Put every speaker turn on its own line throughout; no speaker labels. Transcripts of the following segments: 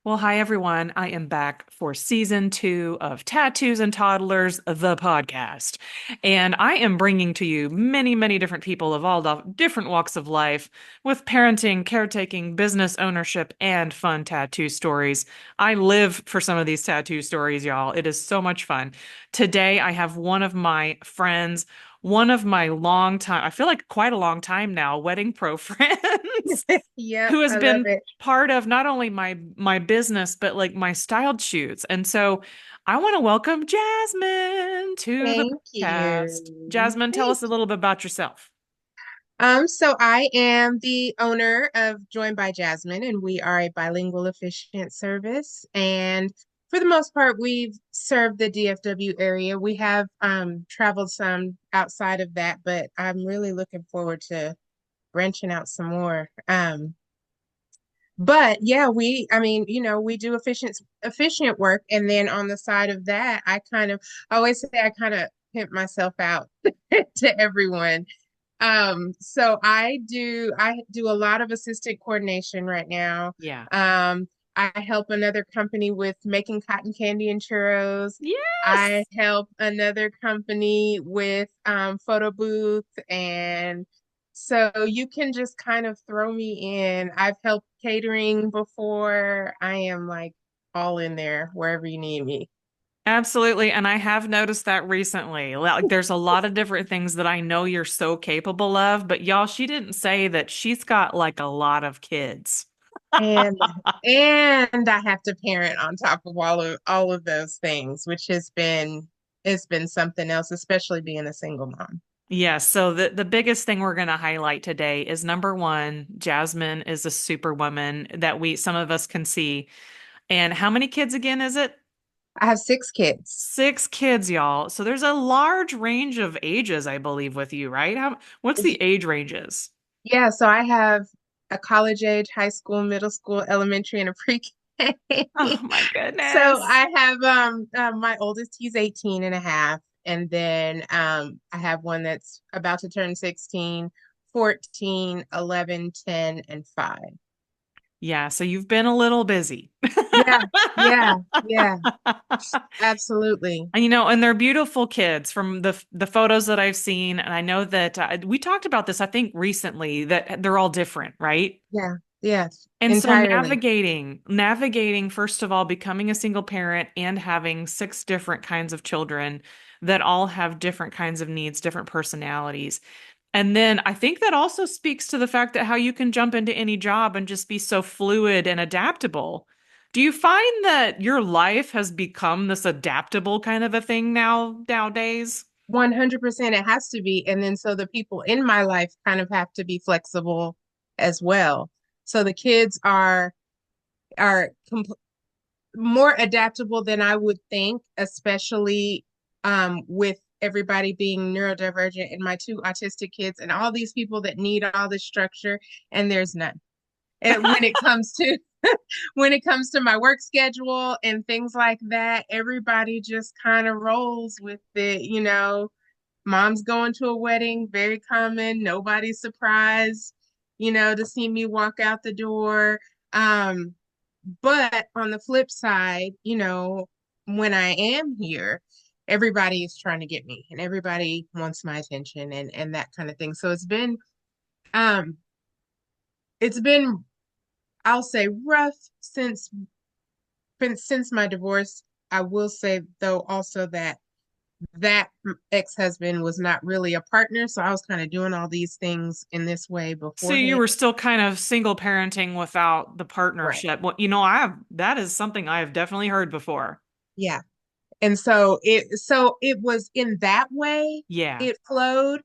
Well, hi everyone. I am back for season 2 of Tattoos and Toddlers, the podcast. And I am bringing to you many, many different people of all different walks of life with parenting, caretaking, business ownership, and fun tattoo stories. I live for some of these tattoo stories, y'all. It is so much fun. Today, I have one of my friends, one of my long time, I feel like quite a long time now, wedding pro friends
Yep,
who has
I love
been
it.
part of not only my business but like my styled shoots. And so I want to welcome Jasmyn to the
Thank
podcast.
you.
Jasmyn, tell
Thank
us a little
you.
bit about yourself.
So I am the owner of Joined by Jasmyn, and we are a bilingual efficient service. And for the most part, we've served the DFW area. We have traveled some outside of that, but I'm really looking forward to branching out some more. But yeah, I mean, we do efficient work. And then on the side of that, I always say I kind of pimp myself out to everyone. I do a lot of assistant coordination right now.
Yeah.
I help another company with making cotton candy and churros. I
Yes.
help another company with photo booth, and so you can just kind of throw me in. I've helped catering before. I am like all in there wherever you need me.
Absolutely. And I have noticed that recently. Like there's a lot of different things that I know you're so capable of, but y'all, she didn't say that she's got like a lot of kids.
And and I have to parent on top of all of those things, which it's been something else, especially being a single mom.
Yes, so the biggest thing we're going to highlight today is number one, Jasmyn is a superwoman that we some of us can see. And how many kids again is it?
I have 6 kids.
6 kids, y'all. So there's a large range of ages, I believe, with you, right? What's the age ranges?
Yeah, so I have a college age, high school, middle school, elementary, and a pre-K.
Oh my
So
goodness.
I have my oldest, he's 18 and a half, and then I have one that's about to turn 16, 14, 11, 10, and 5.
Yeah, so you've been a little busy.
Yeah, yeah, yeah, absolutely.
And and they're beautiful kids from the photos that I've seen. And I know that we talked about this, I think, recently, that they're all different, right?
Yeah, yes,
And so
entirely.
navigating, first of all, becoming a single parent and having 6 different kinds of children that all have different kinds of needs, different personalities. And then I think that also speaks to the fact that how you can jump into any job and just be so fluid and adaptable. Do you find that your life has become this adaptable kind of a thing nowadays?
100% it has to be. And then so the people in my life kind of have to be flexible as well. So the kids are more adaptable than I would think, especially with everybody being neurodivergent and my 2 autistic kids and all these people that need all this structure, and there's none. And when it comes to when it comes to my work schedule and things like that, everybody just kind of rolls with it, Mom's going to a wedding, very common. Nobody's surprised, to see me walk out the door. But on the flip side, when I am here, everybody is trying to get me and everybody wants my attention and that kind of thing. So um it's been I'll say rough since my divorce. I will say though also that ex-husband was not really a partner, so I was kind of doing all these things in this way
So you
beforehand.
were still kind of single parenting without the
Right.
partnership. Well, that is something I have definitely heard before.
Yeah. And so it was in that way
Yeah.
it flowed.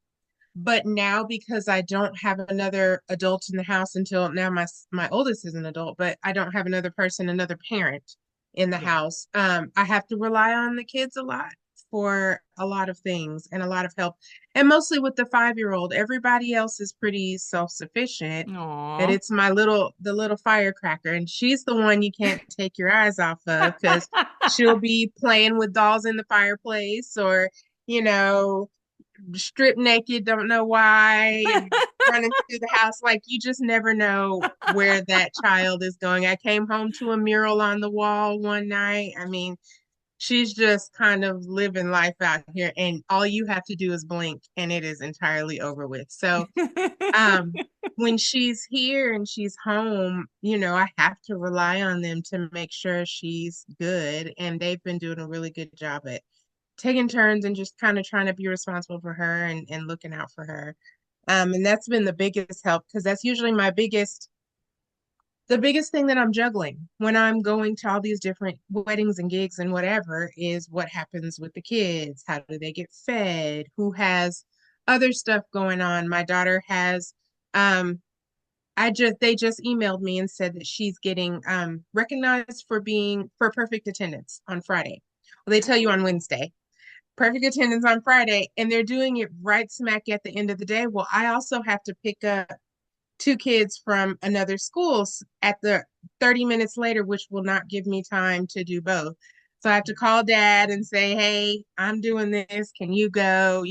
But now because I don't have another adult in the house until now, my oldest is an adult, but I don't have another person, another parent in the
Yeah.
house. I have to rely on the kids a lot for a lot of things and a lot of help. And mostly with the 5-year-old. Everybody else is pretty self-sufficient. But
Aw.
it's the little firecracker, and she's the one you can't take your eyes off of because she'll be playing with dolls in the fireplace or, you know, strip naked, don't know why, running through the house. Like you just never know where that child is going. I came home to a mural on the wall one night. I mean, she's just kind of living life out here, and all you have to do is blink and it is entirely over with. So, when she's here and she's home, I have to rely on them to make sure she's good. And they've been doing a really good job at taking turns and just kind of trying to be responsible for her and looking out for her. And that's been the biggest help because that's usually the biggest thing that I'm juggling when I'm going to all these different weddings and gigs and whatever is what happens with the kids. How do they get fed? Who has other stuff going on? My daughter has, they just emailed me and said that she's getting recognized for perfect attendance on Friday. Well, they tell you on Wednesday perfect attendance on Friday, and they're doing it right smack at the end of the day. Well, I also have to pick up two kids from another school at the 30 minutes later, which will not give me time to do both. So I have to call dad and say, hey, I'm doing this. Can you go?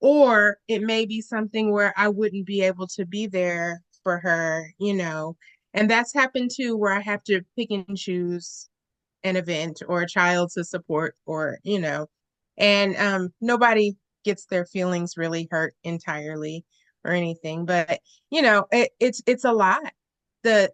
Or it may be something where I wouldn't be able to be there for her. And that's happened too, where I have to pick and choose an event or a child to support and nobody gets their feelings really hurt entirely or anything, but it's a lot. The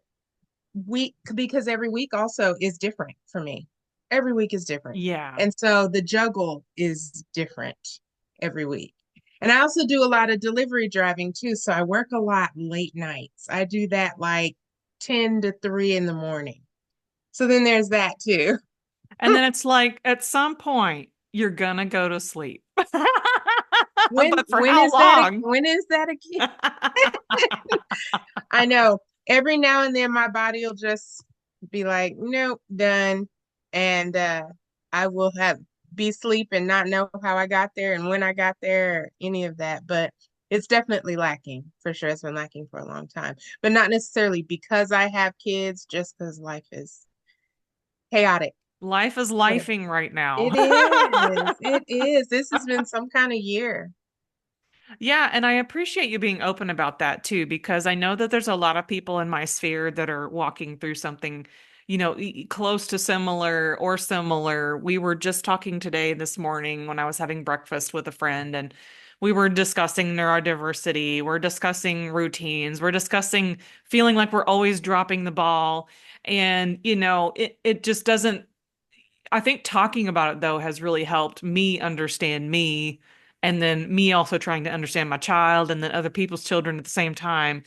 week, because every week also is different for me. Every week is different,
Yeah.
and so the juggle is different every week. And I also do a lot of delivery driving too, so I work a lot late nights. I do that like 10 to 3 in the morning. So then there's that too.
And then it's like at some point you're gonna go to sleep.
When
But for how long?
when is that again? I know every now and then my body will just be like, nope, done. And I will have be sleep and not know how I got there and when I got there or any of that. But it's definitely lacking for sure. It's been lacking for a long time, but not necessarily because I have kids, just because life is chaotic.
Life is
But
lifing right now.
it is. It is. This has been some kind of year.
Yeah, and I appreciate you being open about that too, because I know that there's a lot of people in my sphere that are walking through something, close to similar or similar. We were just talking today this morning when I was having breakfast with a friend, and we were discussing neurodiversity, we're discussing routines, we're discussing feeling like we're always dropping the ball. And, it just doesn't I think talking about it though has really helped me understand me, and then me also trying to understand my child and then other people's children at the same time.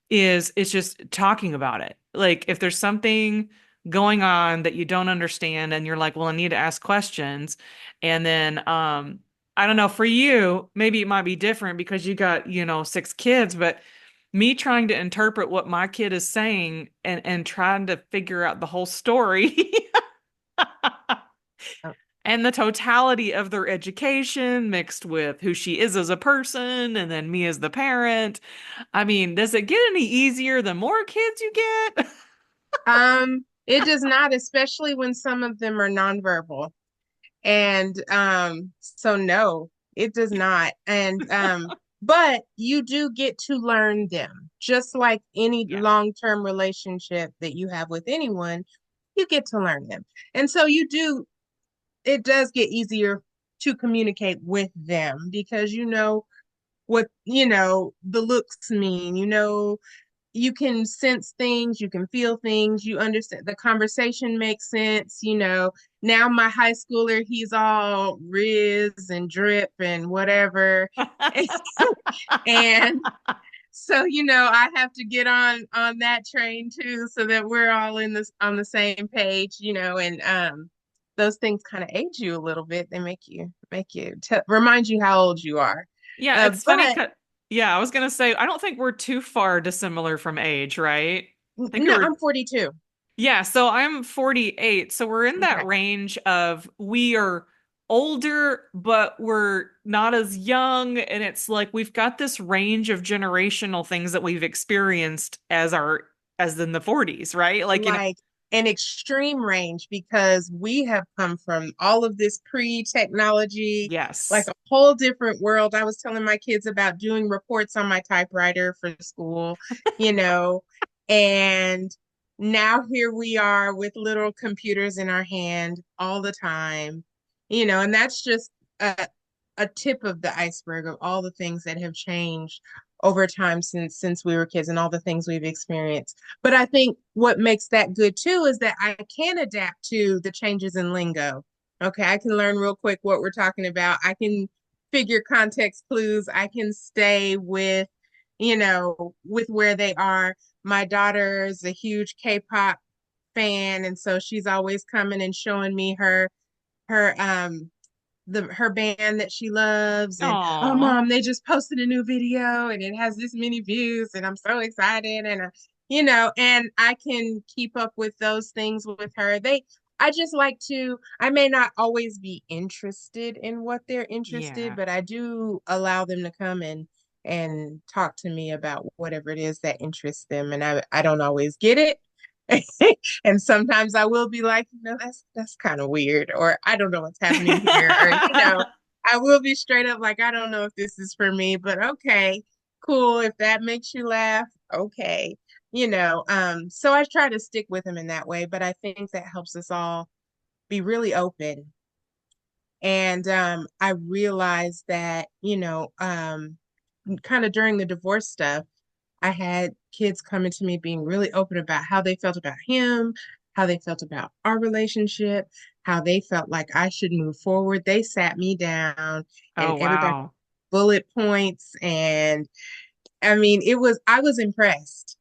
It's just talking about it. Like if there's something going on that you don't understand and you're like, well, I need to ask questions. And then I don't know, for you, maybe it might be different because you got, six kids, but me trying to interpret what my kid is saying and trying to figure out the whole story and the totality of their education mixed with who she is as a person and then me as the parent. I mean, does it get any easier the more kids you get?
It does not, especially when some of them are nonverbal. And so no, it does not. And but you do get to learn them. Just like any
Yeah.
long-term relationship that you have with anyone, you get to learn them. And so it does get easier to communicate with them because you know what, the looks mean, you can sense things, you can feel things, you understand the conversation makes sense. Now my high schooler, he's all Riz and drip and whatever. And so, I have to get on that train too, so that we're all in this on the same page, and those things kind of age you a little bit. They make you remind you how old you are.
Yeah, it's funny.
But
Yeah, I was gonna say, I don't think we're too far dissimilar from age, right? I think we
no,
were,
I'm 42.
yeah, so I'm 48. So we're in that
Okay.
range of we are older, but we're not as young. And it's like we've got this range of generational things that we've experienced as in the 40s, right? Like,
Like an extreme range because we have come from all of this pre-technology, like
Yes.
a whole different world. I was telling my kids about doing reports on my typewriter for school, you know, and now here we are with little computers in our hand all the time, and that's just a tip of the iceberg of all the things that have changed over time since we were kids and all the things we've experienced. But I think what makes that good too is that I can adapt to the changes in lingo. Okay, I can learn real quick what we're talking about. I can figure context clues. I can stay with where they are. My daughter is a huge K-pop fan, and so she's always coming and showing me her her band that she loves, and oh
Aw.
mom, they just posted a new video and it has this many views and I'm so excited, and and I can keep up with those things with her. I just like to, I may not always be interested in what they're interested,
Yeah.
but I do allow them to come and talk to me about whatever it is that interests them, and I don't always get it. And sometimes I will be like, that's kind of weird, or I don't know what's happening here, or I will be straight up like, I don't know if this is for me, but okay, cool. If that makes you laugh, okay. So I try to stick with them in that way, but I think that helps us all be really open. And I realized that, kind of during the divorce stuff, I had kids coming to me being really open about how they felt about him, how they felt about our relationship, how they felt like I should move forward. They sat me down
Oh,
and everybody
wow.
bullet points. And I mean, I was impressed.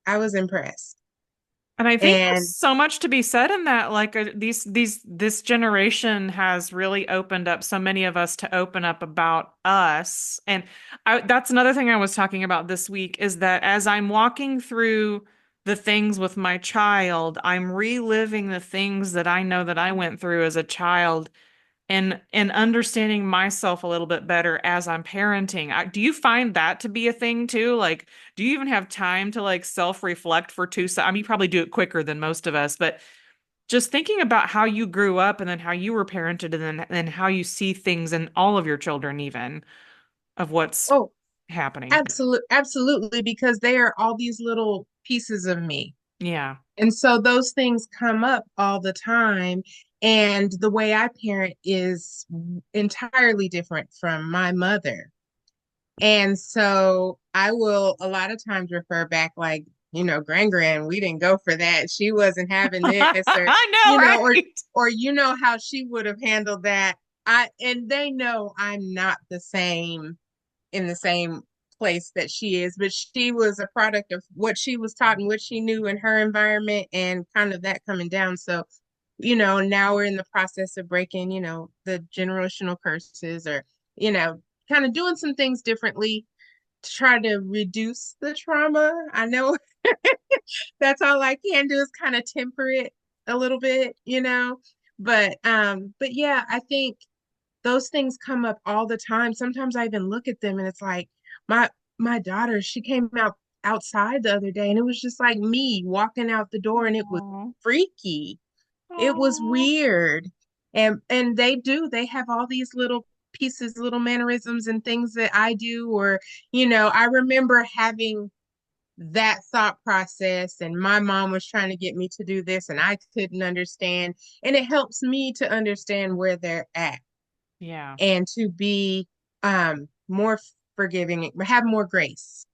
I was impressed.
And I think there's
And
so much to be said in that. Like this generation has really opened up so many of us to open up about us. And that's another thing I was talking about this week is that as I'm walking through the things with my child, I'm reliving the things that I know that I went through as a child and understanding myself a little bit better as I'm parenting. Do you find that to be a thing too? Like, do you even have time to like self-reflect for two se I mean, you probably do it quicker than most of us, but just thinking about how you grew up and then how you were parented and then how you see things in all of your children even of what's
oh,
happening.
absolutely, because they are all these little pieces of me.
Yeah.
And so those things come up all the time. And the way I parent is entirely different from my mother. And so I will a lot of times refer back, like, Gran, we didn't go for that. She wasn't having this, or,
I
you
know,
know, or,
right?
or, how she would have handled that. And they know I'm not the same in the same place that she is, but she was a product of what she was taught and what she knew in her environment and kind of that coming down. So, now we're in the process of breaking, the generational curses, or, you know, kind of doing some things differently to try to reduce the trauma. I know that's all I can do is kind of temper it a little bit. But yeah, I think those things come up all the time. Sometimes I even look at them and it's like my my daughter, she came outside the other day and it was just like me walking out the door, and it was
Aw.
freaky. It was
Aw.
weird. And they have all these little pieces, little mannerisms and things that I do, or I remember having that thought process, and my mom was trying to get me to do this and I couldn't understand, and it helps me to understand where they're at
Yeah.
and to be more forgiving, have more grace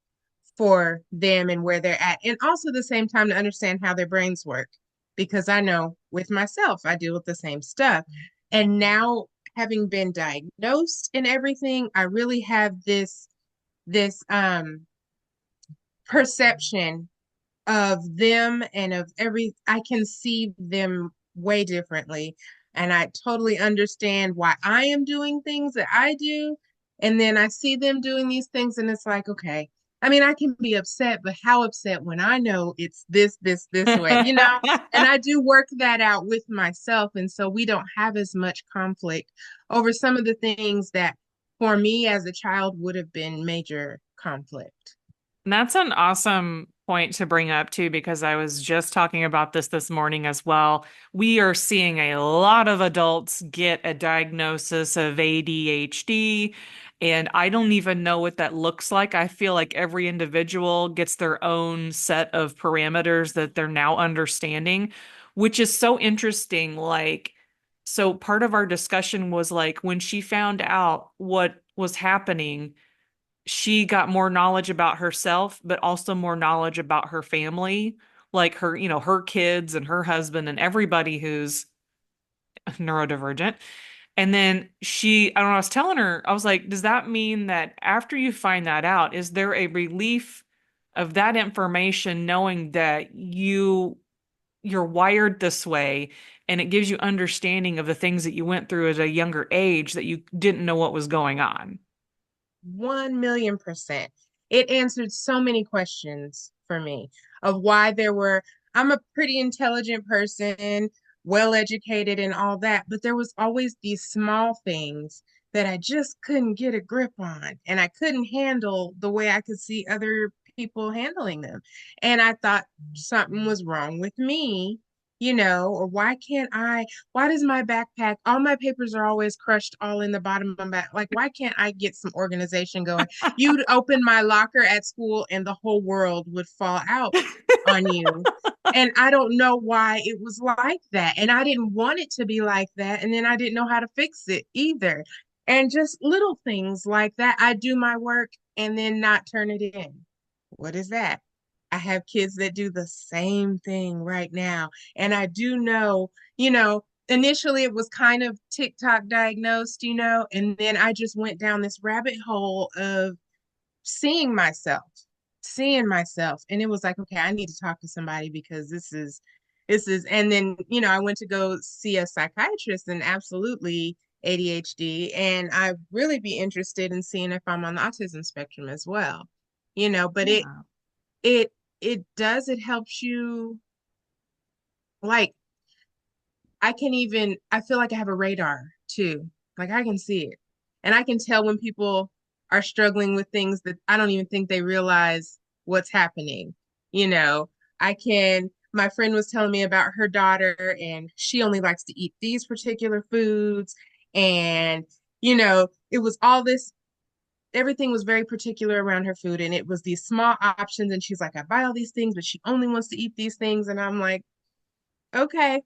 for them and where they're at. And also at the same time to understand how their brains work. Because I know with myself, I deal with the same stuff. And now having been diagnosed and everything, I really have this perception of them and of I can see them way differently. And I totally understand why I am doing things that I do. And then I see them doing these things, and it's like, okay. I mean, I can be upset, but how upset when I know it's this way? And I do work that out with myself. And so we don't have as much conflict over some of the things that for me as a child would have been major conflict.
And that's an awesome point to bring up too, because I was just talking about this morning as well. We are seeing a lot of adults get a diagnosis of ADHD, and I don't even know what that looks like. I feel like every individual gets their own set of parameters that they're now understanding, which is so interesting. Like, so part of our discussion was like when she found out what was happening, she got more knowledge about herself, but also more knowledge about her family, like her, her kids and her husband and everybody who's neurodivergent. And then I don't know, I was telling her, I was like, does that mean that after you find that out, is there a relief of that information knowing that you're wired this way and it gives you understanding of the things that you went through at a younger age that you didn't know what was going on?
1,000,000%. It answered so many questions for me of why I'm a pretty intelligent person, well educated and all that, but there was always these small things that I just couldn't get a grip on, and I couldn't handle the way I could see other people handling them. And I thought something was wrong with me, or why does my backpack, all my papers are always crushed all in the bottom of my back? Like, why can't I get some organization going? You'd open my locker at school and the whole world would fall out on you. And I don't know why it was like that. And I didn't want it to be like that. And then I didn't know how to fix it either. And just little things like that. I do my work and then not turn it in. What is that? I have kids that do the same thing right now. And I do know, initially it was kind of TikTok diagnosed, and then I just went down this rabbit hole of seeing myself, seeing myself. And it was like, okay, I need to talk to somebody because and then, I went to go see a psychiatrist and absolutely ADHD. And I'd really be interested in seeing if I'm on the autism spectrum as well, but
Yeah.
it, it helps you, like, I feel like I have a radar too. Like I can see it. And I can tell when people are struggling with things that I don't even think they realize what's happening. You know, my friend was telling me about her daughter and she only likes to eat these particular foods. And, it was all this, everything was very particular around her food. And it was these small options. And she's like, I buy all these things, but she only wants to eat these things. And I'm like, okay.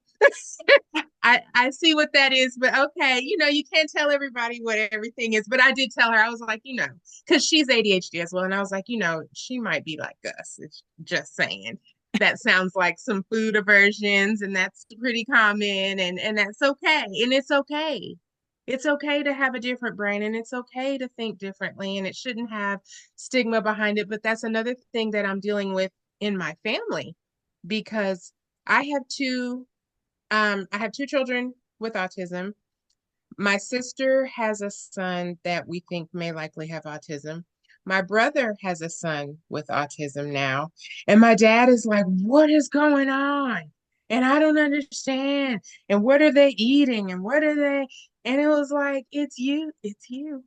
I see what that is, but okay, you can't tell everybody what everything is. But I did tell her, I was like, because she's ADHD as well. And I was like, she might be like us. It's just saying. That sounds like some food aversions, and that's pretty common, and that's okay. And it's okay. It's okay to have a different brain, and it's okay to think differently, and it shouldn't have stigma behind it. But that's another thing that I'm dealing with in my family because I have two I have two children with autism. My sister has a son that we think may likely have autism. My brother has a son with autism now. And my dad is like, what is going on? And I don't understand. And what are they eating? And what are they? And it was like, it's you. It's you.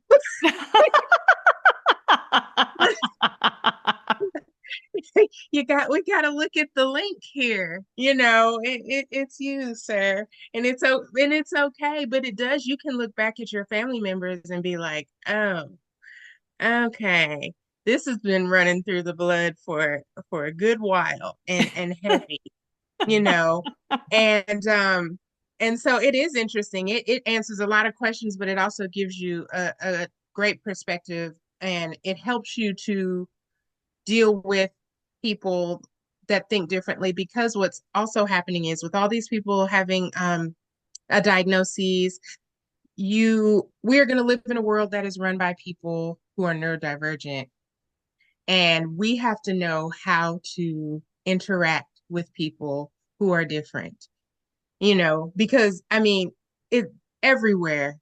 We got to look at the link here. It's you, sir. And it's okay, but it does, you can look back at your family members and be like, oh, okay, this has been running through the blood for a good while and heavy, you know and so it is interesting. It answers a lot of questions, but it also gives you a great perspective, and it helps you to deal with people that think differently, because what's also happening is with all these people having a diagnosis, we're going to live in a world that is run by people who are neurodivergent, and we have to know how to interact with people who are different, because I mean, it everywhere.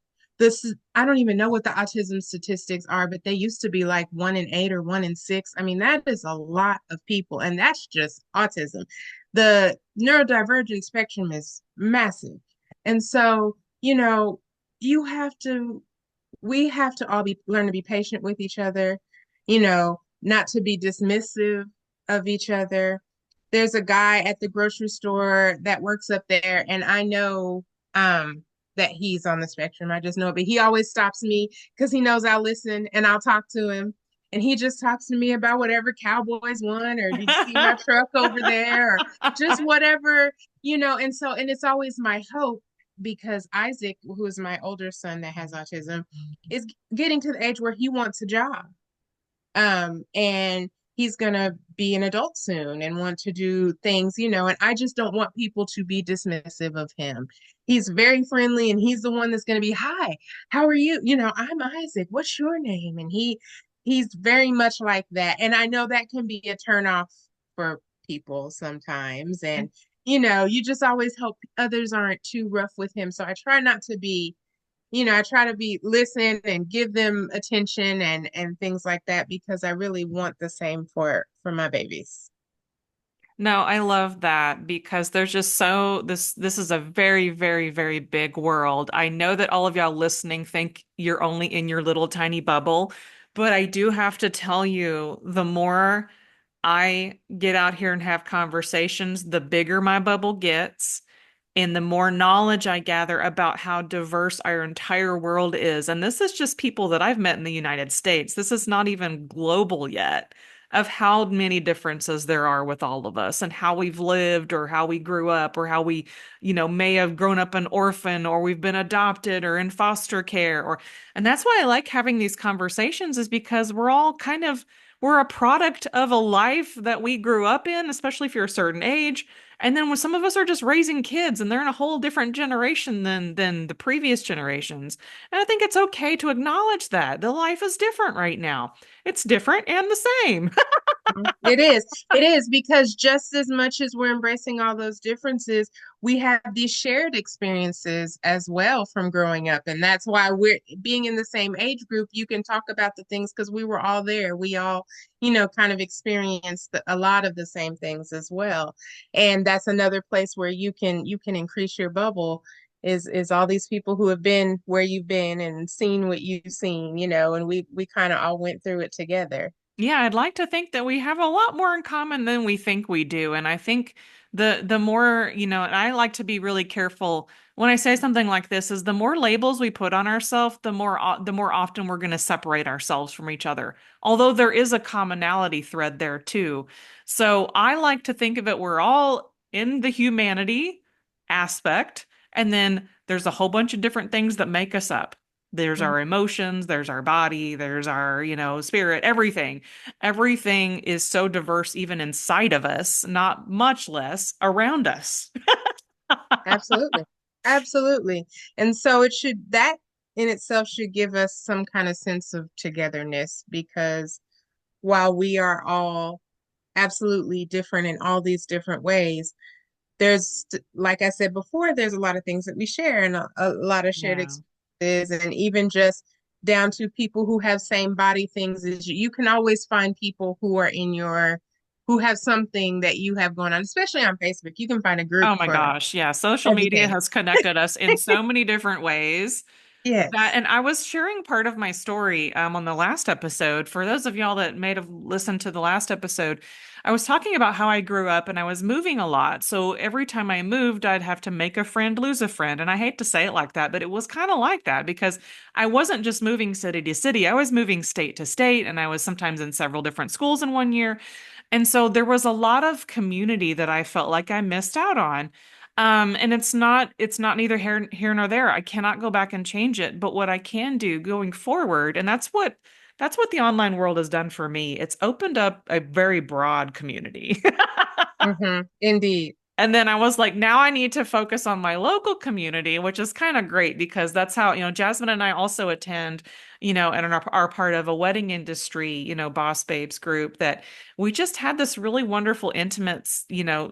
I don't even know what the autism statistics are, but they used to be like 1 in 8 or 1 in 6. I mean, that is a lot of people, and that's just autism. The neurodivergent spectrum is massive. And so, you have to, we have to all learn to be patient with each other, not to be dismissive of each other. There's a guy at the grocery store that works up there, and I know that he's on the spectrum. I just know it, but he always stops me because he knows I'll listen and I'll talk to him. And he just talks to me about whatever Cowboys won, or did you see my truck over there, or just whatever, and so, and it's always my hope because Isaac, who is my older son that has autism, is getting to the age where he wants a job. And he's gonna be an adult soon and want to do things, and I just don't want people to be dismissive of him. He's very friendly and he's the one that's gonna be, hi, how are you? I'm Isaac, what's your name? And he's very much like that. And I know that can be a turnoff for people sometimes. And you just always hope others aren't too rough with him. So I try not to be, I try to be listen and give them attention and things like that because I really want the same for my babies.
No, I love that because there's just this is a very, very, very big world. I know that all of y'all listening think you're only in your little tiny bubble, but I do have to tell you, the more I get out here and have conversations, the bigger my bubble gets. And the more knowledge I gather about how diverse our entire world is, and this is just people that I've met in the United States, this is not even global yet, of how many differences there are with all of us and how we've lived or how we grew up or how we, may have grown up an orphan or we've been adopted or in foster care and that's why I like having these conversations is because we're a product of a life that we grew up in, especially if you're a certain age. And then when some of us are just raising kids and they're in a whole different generation than the previous generations. And I think it's okay to acknowledge that. The life is different right now. It's different and the same.
It is. It is because just as much as we're embracing all those differences, we have these shared experiences as well from growing up. And that's why we're being in the same age group. You can talk about the things because we were all there. We all, kind of experienced a lot of the same things as well. And that's another place where you can increase your bubble is all these people who have been where you've been and seen what you've seen, and we kind of all went through it together.
Yeah, I'd like to think that we have a lot more in common than we think we do. And I think the more, and I like to be really careful when I say something like this is the more labels we put on ourselves, the more often we're going to separate ourselves from each other. Although there is a commonality thread there too. So I like to think of it we're all in the humanity aspect, and then there's a whole bunch of different things that make us up. There's our emotions, there's our body, there's our, spirit, everything. Everything is so diverse, even inside of us, not much less around us.
Absolutely. Absolutely. And so that in itself should give us some kind of sense of togetherness because while we are all absolutely different in all these different ways, like I said before, there's a lot of things that we share and a lot of shared
Yeah.
experiences, and even just down to people who have same body things as you. You can always find people who have something that you have going on, especially on Facebook. You can find a group
Oh my
for
gosh. Yeah. Social media
everything.
has connected us in so many different ways. That,
Yes.
and I was sharing part of my story on the last episode. For those of y'all that may have listened to the last episode, I was talking about how I grew up and I was moving a lot. So every time I moved, I'd have to make a friend, lose a friend. And I hate to say it like that, but it was kind of like that because I wasn't just moving city to city, I was moving state to state, and I was sometimes in several different schools in one year. And so there was a lot of community that I felt like I missed out on. And it's not neither here nor there. I cannot go back and change it, but what I can do going forward, and that's what the online world has done for me. It's opened up a very broad community.
Indeed.
And then I was like, now I need to focus on my local community, which is kind of great because that's how, Jasmyn and I also attend, and are part of a wedding industry, boss babes group that we just had this really wonderful, intimate,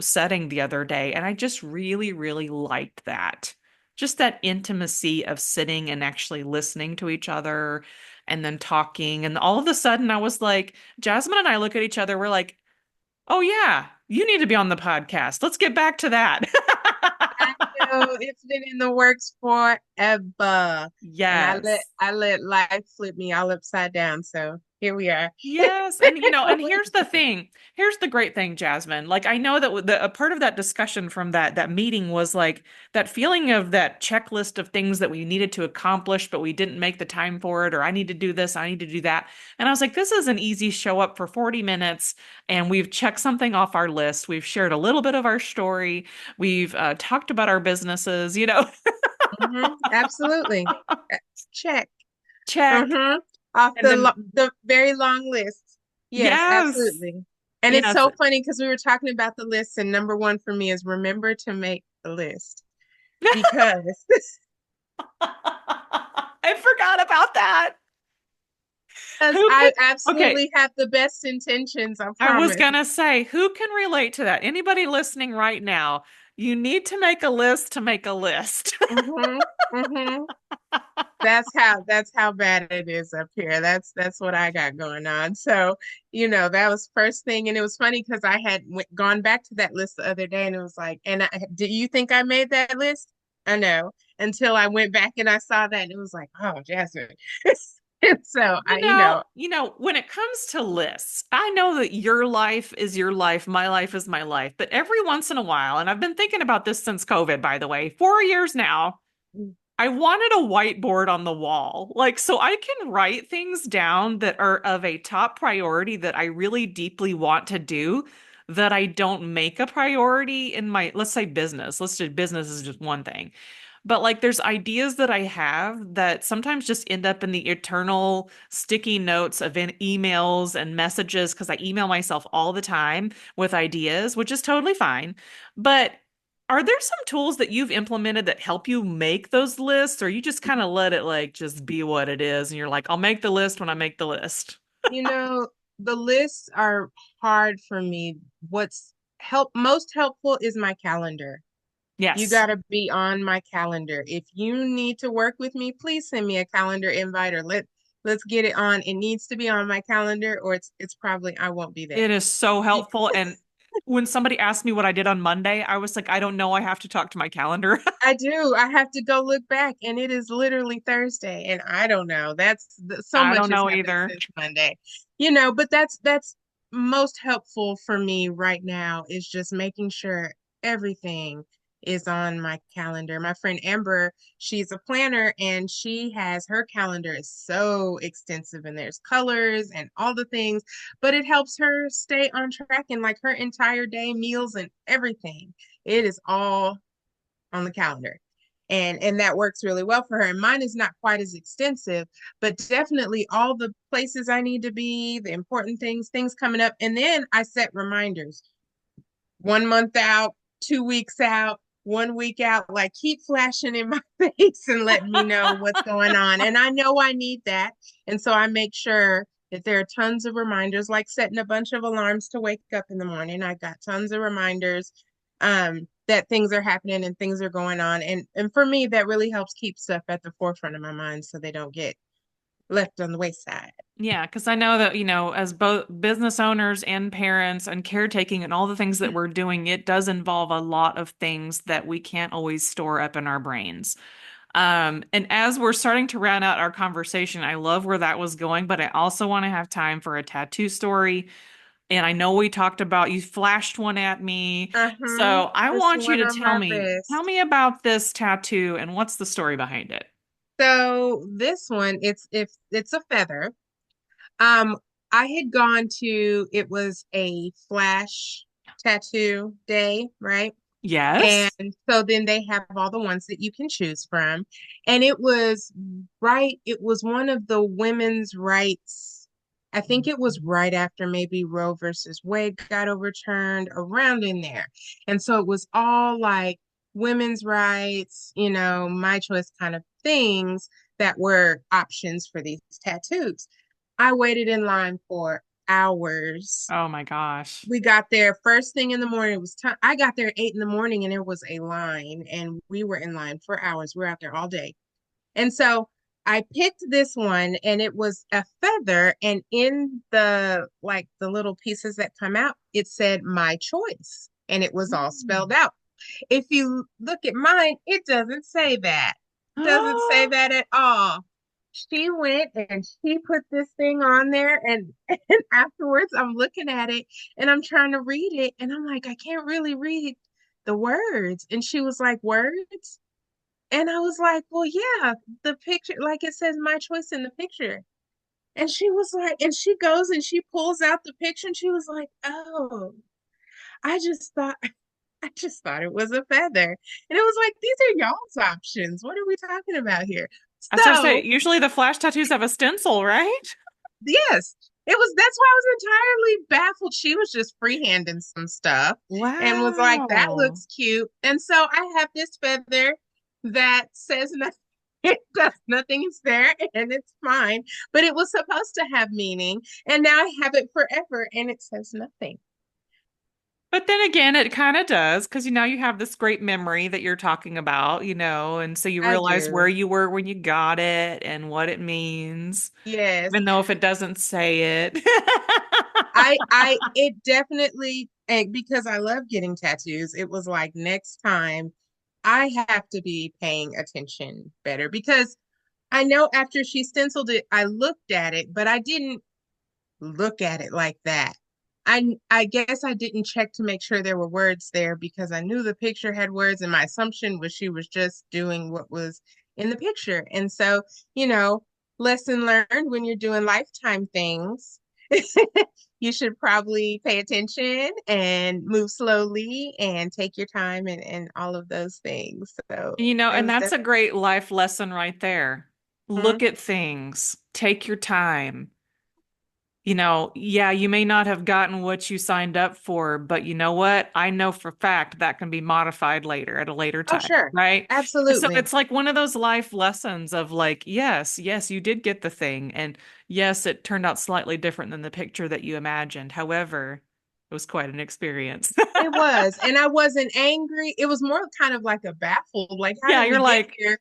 setting the other day. And I just really, really liked that. Just that intimacy of sitting and actually listening to each other and then talking. And all of a sudden I was like, Jasmyn and I look at each other, we're like, oh yeah, you need to be on the podcast. Let's get back to that.
I know it's been in the works forever. And I let
Yes.
I let life flip me all upside down. So here we are.
Yes. And and here's the thing. Here's the great thing, Jasmine. Like I know that a part of that discussion from that meeting was like that feeling of that checklist of things that we needed to accomplish, but we didn't make the time for it, or I need to do this, I need to do that. And I was like, this is an easy show up for 40 minutes, and we've checked something off our list. We've shared a little bit of our story. We've talked about our businesses.
Absolutely. Check.
Check.
Mm-hmm. Off
And then
the very long list. Yes,
yes.
absolutely. And it's
Yes.
so funny because we were talking about the list, and number one for me is remember to make a list because
I forgot about that.
because
Who can,
I
okay,
absolutely have the best intentions, I
I was
promise.
gonna say, who can relate to that? Anybody listening right now, you need to make a list to make a list.
Mm-hmm. Mm-hmm. That's how bad it is up here. That's what I got going on. So, that was first thing, and it was funny because I had gone back to that list the other day, and it was like, do you think I made that list? I know until I went back and I saw that, and it was like, oh, Jasmine. So
When it comes to lists, I know that your life is your life, my life is my life, but every once in a while, and I've been thinking about this since COVID, by the way, 4 years now, I wanted a whiteboard on the wall, like so I can write things down that are of a top priority that I really deeply want to do that I don't make a priority in my, let's say business. Let's say business is just one thing. But like there's ideas that I have that sometimes just end up in the eternal sticky notes of emails and messages because I email myself all the time with ideas, which is totally fine. But are there some tools that you've implemented that help you make those lists, or you just kind of let it like just be what it is, and you're like, I'll make the list when I make the list?
you know, the lists are hard for me. What's most helpful is my calendar. You
Yes,
got to be on my calendar. If you need to work with me, please send me a calendar invite or let's get it on. It needs to be on my calendar or it's probably I won't be there.
it is so helpful. And when somebody asked me what I did on Monday, I was like, I don't know. I have to talk to my calendar.
I do. I have to go look back and it is literally Thursday and I don't know. So
I
much
don't
has
know
happened
either.
since Monday. But that's most helpful for me right now is just making sure everything is on my calendar. My friend Amber, she's a planner and she has her calendar is so extensive and there's colors and all the things, but it helps her stay on track and like her entire day, meals and everything. It is all on the calendar. And that works really well for her. And mine is not quite as extensive, but definitely all the places I need to be, the important things coming up. And then I set reminders 1 month out, 2 weeks out, 1 week out, like keep flashing in my face and letting me know what's going on. And I know I need that. And so I make sure that there are tons of reminders, like setting a bunch of alarms to wake up in the morning. I got tons of reminders that things are happening and things are going on. And for me, that really helps keep stuff at the forefront of my mind so they don't get left on the wayside.
Yeah, because I know that, as both business owners and parents and caretaking and all the things that we're doing, it does involve a lot of things that we can't always store up in our brains. And as we're starting to round out our conversation, I love where that was going, but I also want to have time for a tattoo story. And I know we talked about you flashed one at me.
Uh-huh.
So I
It's
want you
one
to
of
tell
my
me, tell
best.
me about this tattoo and what's the story behind it?
So this one, it's if it's a feather. Um, I had gone to it was a flash tattoo day, right? And
Yes.
so then they have all the ones that you can choose from. And it was one of the women's rights. I think it was right after maybe Roe versus Wade got overturned around in there. And so it was all like women's rights, my choice kind of things that were options for these tattoos. I waited in line for hours.
Oh my gosh.
We got there first thing in the morning. It was time. I got there at 8 in the morning and there was a line and we were in line for hours. We were out there all day. And so I picked this one and it was a feather. And in the little pieces that come out, it said my choice and it was all spelled out. If you look at mine, it doesn't say that. Doesn't say
Oh,
that at all. she went and she put this thing on there and afterwards I'm looking at it and I'm trying to read it and I'm like, I can't really read the words. And she was like, words? And I was like, well, yeah, the picture, like it says my choice in the picture. And she was like, and she goes and she pulls out the picture and she was like, oh, I just thought I just thought it was a feather. And it was like, these are y'all's options. What are we talking about here?
I was gonna say,
So,
usually the flash tattoos have a stencil, right?
yes, that's why I was entirely baffled. She was just freehanding some stuff and was like, that
Wow.
looks cute. And so I have this feather that says nothing. It does nothing. It's there and it's fine. But it was supposed to have meaning. And now I have it forever and it says nothing.
But then again, it kind of does because you now you have this great memory that you're talking about, and so you
I
realize where
do.
you were when you got it and what it means,
Yes.
even though if it doesn't say it.
It definitely, and because I love getting tattoos, it was like next time I have to be paying attention better because I know after she stenciled it, I looked at it, but I didn't look at it like that. I guess I didn't check to make sure there were words there because I knew the picture had words and my assumption was she was just doing what was in the picture. And so, you know, lesson learned when you're doing lifetime things. You should probably pay attention and move slowly and take your time and all of those things. So it
And
was
that's a
definitely.
great life lesson right there.
Mhm.
Look at things, take your time. Yeah, you may not have gotten what you signed up for, but you know what? I know for fact that can be modified later at a later
Oh,
time,
sure.
right? And so
Absolutely.
it's like one of those life lessons of like, yes, yes, you did get the thing. And yes, it turned out slightly different than the picture that you imagined. However, it was quite an experience.
It was. And I wasn't angry. It was more kind of like a baffled, like, how
Yeah,
did we
you're
get
like,
here?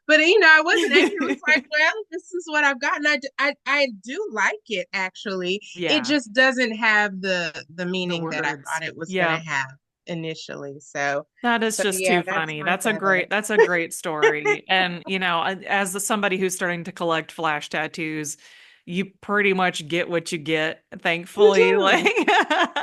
But I wasn't angry. It was like, well, this is what I've gotten. I do like it actually. It
yeah,
just doesn't have the
the
meaning that I
words.
thought it was gonna
Yeah.
have initially. So
That is
so
just
yeah,
too
that's
funny.
my feather.
That's a great story. And, as somebody who's starting to collect flash tattoos, you pretty much get what you get,
You
thankfully. Like,
do.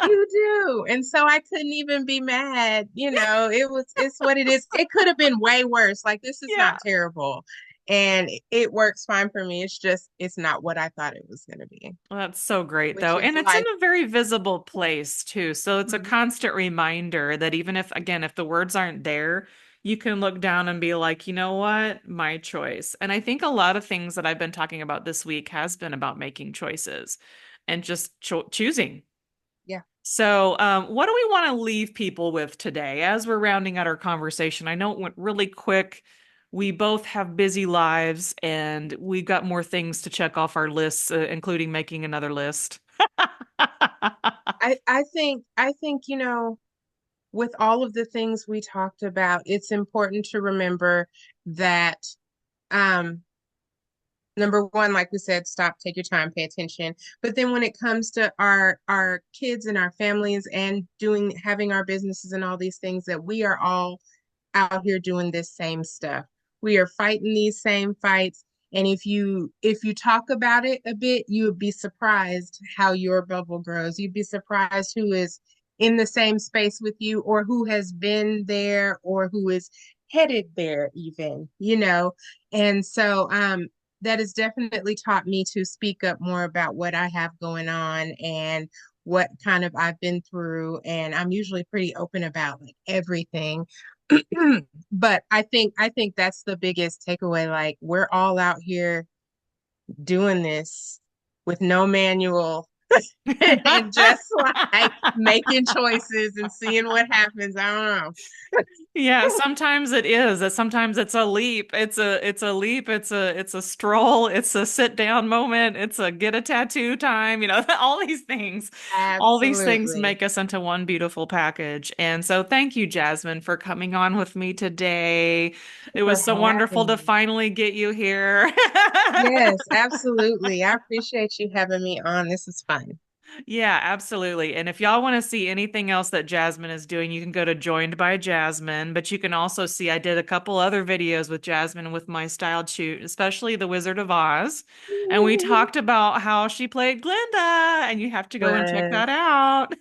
You do. And so I couldn't even be mad. It's what it is. It could have been way worse. Like, this is
yeah,
not terrible. And it works fine for me. It's just, it's not what I thought it was going to be,
well, that's so great
which
though.
is
And it's in
life.
a very visible place too. So it's a
Mhm.
constant reminder that even if, again, if the words aren't there, you can look down and be like, you know what? My choice. And I think a lot of things that I've been talking about this week has been about making choices and just choosing.
Yeah.
So, what do we want to leave people with today as we're rounding out our conversation? I know it went really quick. We both have busy lives and we've got more things to check off our lists, including making another list.
I think, with all of the things we talked about, it's important to remember that um number one, like we said, stop, take your time, pay attention. But then when it comes to our kids and our families and having our businesses and all these things, that we are all out here doing this same stuff. We are fighting these same fights. And if you talk about it a bit, you would be surprised how your bubble grows. You'd be surprised who is in the same space with you or who has been there or who is headed there even. And so that has definitely taught me to speak up more about what I have going on and what kind of I've been through. And I'm usually pretty open about like everything. But I think that's the biggest takeaway. Like, we're all out here doing this with no manual and just like making choices and seeing what happens. I don't
Yeah,
know.
sometimes it is. Sometimes it's a leap. It's a leap. It's a stroll. It's a sit down moment. It's a get a tattoo time. All these things. All these things
Absolutely.
make us into one beautiful package. And so thank you, Jasmyn, for coming on with me today. It
For
was so wonderful
having
to
me.
finally get you here.
Yes, absolutely. I appreciate you having me on. This is fun.
Yeah, absolutely. And if y'all want to see anything else that Jasmyn is doing, you can go to Joined by Jasmyn. But you can also see I did a couple other videos with Jasmyn with my styled shoot, especially The Wizard of Oz. And we talked about how she played Glinda, and you have to go and check
But
that out.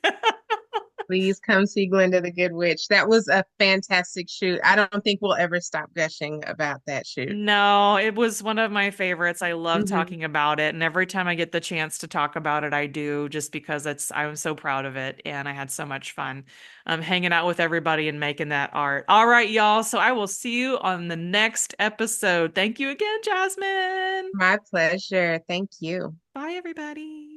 please come see Glinda the Good Witch. That was a fantastic shoot. I don't think we'll ever stop gushing about that shoot.
No, it was one of my favorites. I love
Hmm.
talking about it, and every time I get the chance to talk about it, I do just because I'm so proud of it and I had so much fun hanging out with everybody and making that art. All right, y'all. So I will see you on the next episode. Thank you again, Jasmyn.
My pleasure. Thank you.
Bye, everybody.